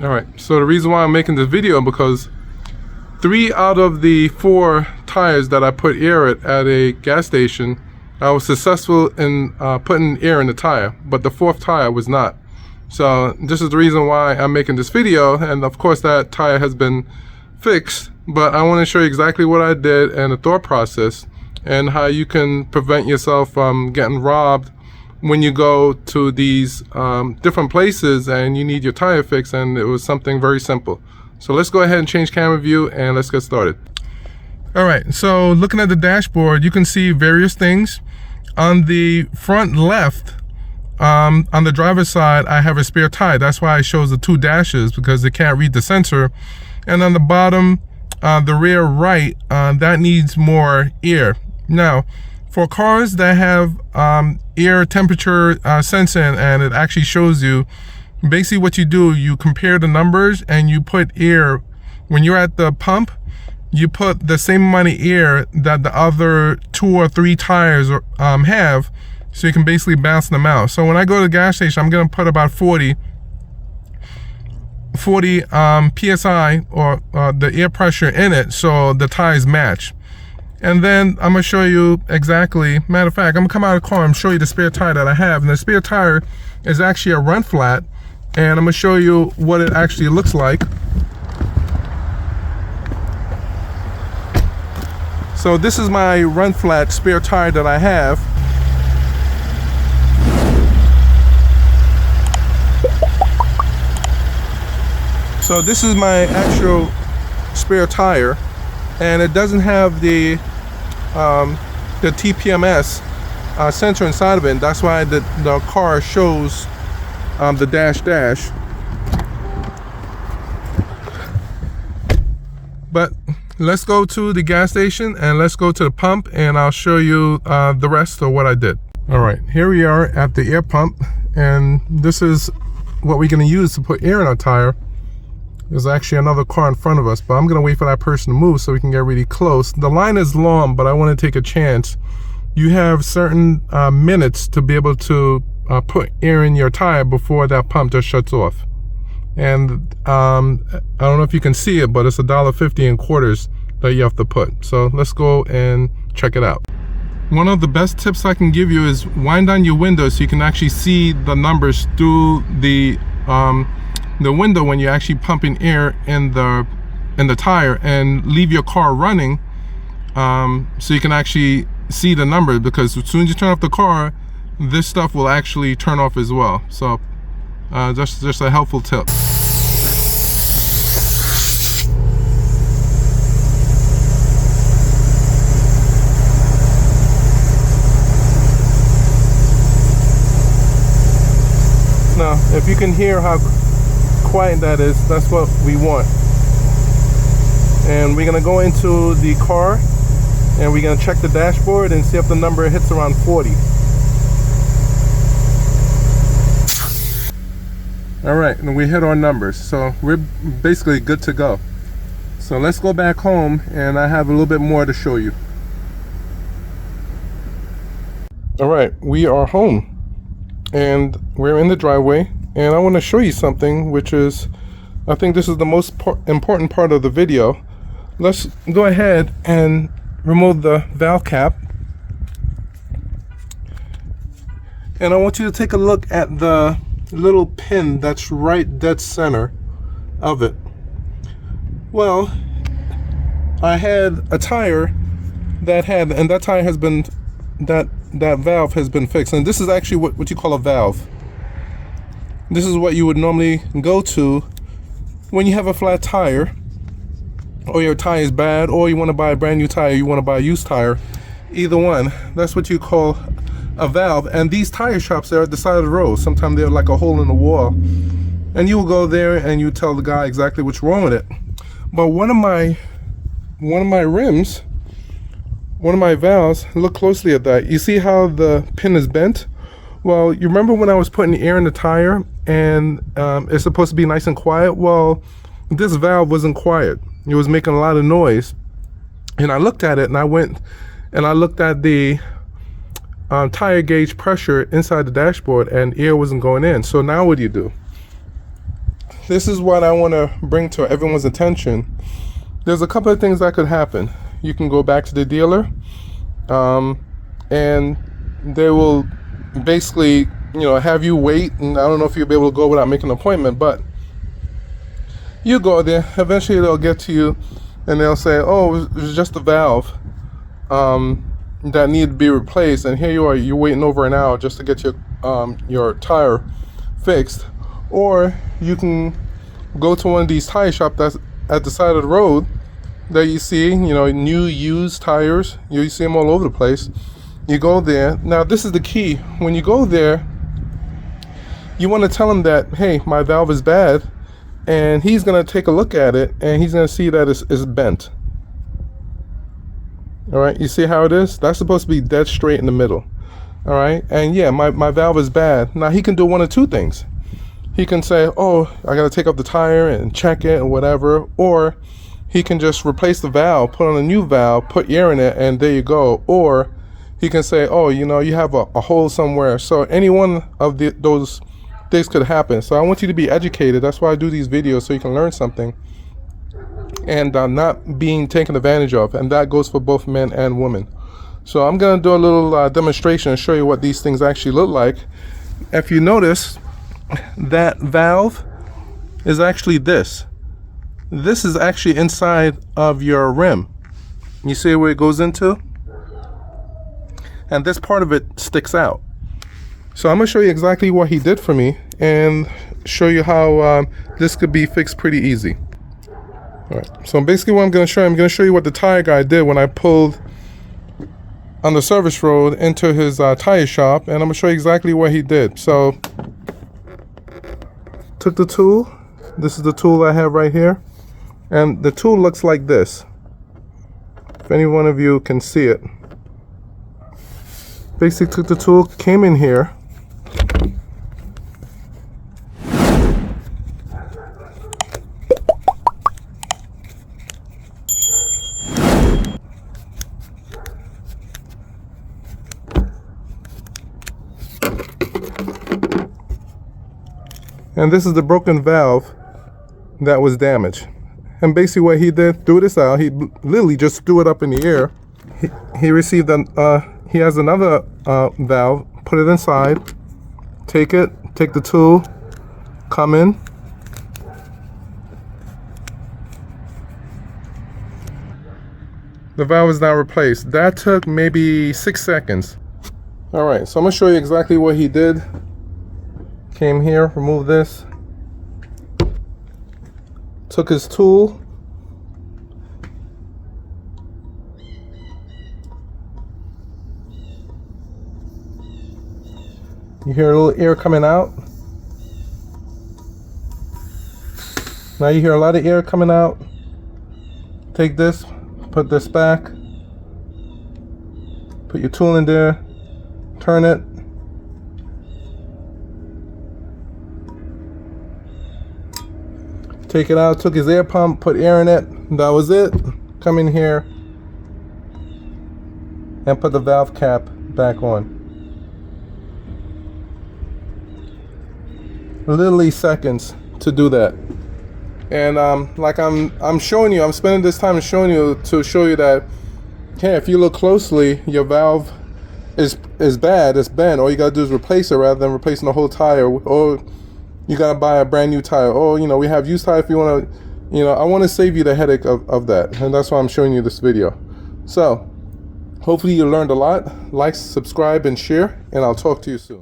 All right, so the reason why I'm making this video because 3 out of the 4 tires that I put air at a gas station, I was successful in putting air in the tire, but the 4th tire was not. So this is the reason why I'm making this video, and of course that tire has been fixed, but I want to show you exactly what I did and the thought process and how you can prevent yourself from getting robbed when you go to these different places and you need your tire fixed. And it was something very simple. So let's go ahead and change camera view and let's get started. All right, so looking at the dashboard, you can see various things. On the front left, on the driver's side, I have a spare tire. That's why it shows the 2 dashes, because it can't read the sensor. And on the bottom, the rear right, that needs more air. Now, for cars that have air temperature sensing, and it actually shows you, basically what you do, you compare the numbers and you put air. When you're at the pump, you put the same amount of air that the other 2 or 3 tires have, so you can basically balance them out. So when I go to the gas station, I'm gonna put about 40 PSI or the air pressure in it, so the tires match. And then I'm gonna show you exactly, matter of fact, I'm gonna come out of the car and show you the spare tire that I have. And the spare tire is actually a run flat, and I'm gonna show you what it actually looks like. So this is my run flat spare tire that I have. So this is my actual spare tire, and it doesn't have the TPMS sensor inside of it. And that's why the car shows the dash. But let's go to the gas station and let's go to the pump, and I'll show you the rest of what I did. All right, here we are at the air pump, and this is what we're going to use to put air in our tire. There's actually another car in front of us, but I'm going to wait for that person to move so we can get really close. The line is long, but I want to take a chance. You have certain minutes to be able to put air in your tire before that pump just shuts off. And I don't know if you can see it, but it's $1.50 in quarters that you have to put. So let's go and check it out. One of the best tips I can give you is wind down your window so you can actually see the numbers through the window when you're actually pumping air in the tire, and leave your car running so you can actually see the number, because as soon as you turn off the car, this stuff will actually turn off as well. So just a helpful tip. Now, if you can hear how quiet that is, that's what we want. And we're gonna go into the car and we're gonna check the dashboard and see if the number hits around 40. All right, and we hit our numbers, so we're basically good to go. So let's go back home, and I have a little bit more to show you. All right, we are home and we're in the driveway, and I want to show you something, which is, I think this is the most important part of the video. Let's go ahead and remove the valve cap, and I want you to take a look at the little pin that's right dead center of it. Well, I had a tire that had, and that tire has been, that valve has been fixed. And this is actually what you call a valve. This is what you would normally go to when you have a flat tire, or your tire is bad, or you want to buy a brand new tire, you want to buy a used tire. Either one, that's what you call a valve. And these tire shops are at the side of the road. Sometimes they're like a hole in the wall, and you will go there and you tell the guy exactly what's wrong with it. But one of my rims, one of my valves, look closely at that. You see how the pin is bent? Well, you remember when I was putting air in the tire and it's supposed to be nice and quiet? Well, this valve wasn't quiet. It was making a lot of noise. And I looked at it, and I went and I looked at the tire gauge pressure inside the dashboard, and air wasn't going in. So now what do? this is what I want to bring to everyone's attention. There's a couple of things that could happen. You can go back to the dealer, and they will basically, have you wait. And I don't know if you'll be able to go without making an appointment, but you go there. Eventually, they'll get to you, and they'll say, "Oh, it was just a valve that needed to be replaced." And here you are, you're waiting over an hour just to get your tire fixed. Or you can go to one of these tire shops that's at the side of the road that you see, new used tires. You see them all over the place. You go there. Now, this is the key. When you go there, you want to tell him that, hey, my valve is bad, and he's going to take a look at it, and he's going to see that it's bent. All right, you see how it is? That's supposed to be dead straight in the middle. All right, and yeah, my valve is bad. Now, he can do one of two things. He can say, oh, I got to take up the tire and check it and whatever, or he can just replace the valve, put on a new valve, put air in it, and there you go. Or he can say, oh, you have a hole somewhere. So any one of those things could happen. So I want you to be educated. That's why I do these videos, so you can learn something and not being taken advantage of. And that goes for both men and women. So I'm going to do a little demonstration and show you what these things actually look like. If you notice, that valve is actually this. This is actually inside of your rim. You see where it goes into? And this part of it sticks out. So I'm going to show you exactly what he did for me and show you how this could be fixed pretty easy. All right. So basically what I'm going to show you what the tire guy did when I pulled on the service road into his tire shop, and I'm going to show you exactly what he did. So took the tool. This is the tool I have right here, and the tool looks like this. If any one of you can see it. Basically took the tool, came in here, and this is the broken valve that was damaged. And basically what he did, threw this out. He literally just threw it up in the air. He received he has another valve, put it inside, take the tool, come in. The valve is now replaced. That took maybe 6 seconds. All right, so I'm gonna show you exactly what he did. Came here, removed this, took his tool, you hear a little air coming out. Now you hear a lot of air coming out. Take this, put this back, put your tool in there, turn it. Take it out, took his air pump, put air in it, that was it. Come in here and put the valve cap back on. Literally seconds to do that. And like I'm showing you, I'm spending this time showing you to show you that, hey, if you look closely, your valve is bad, it's bent. All you gotta do is replace it rather than replacing the whole tire, or you gotta buy a brand new tire. Or we have used tire if you wanna, I wanna save you the headache of that. And that's why I'm showing you this video. So hopefully you learned a lot. Like, subscribe, and share, and I'll talk to you soon.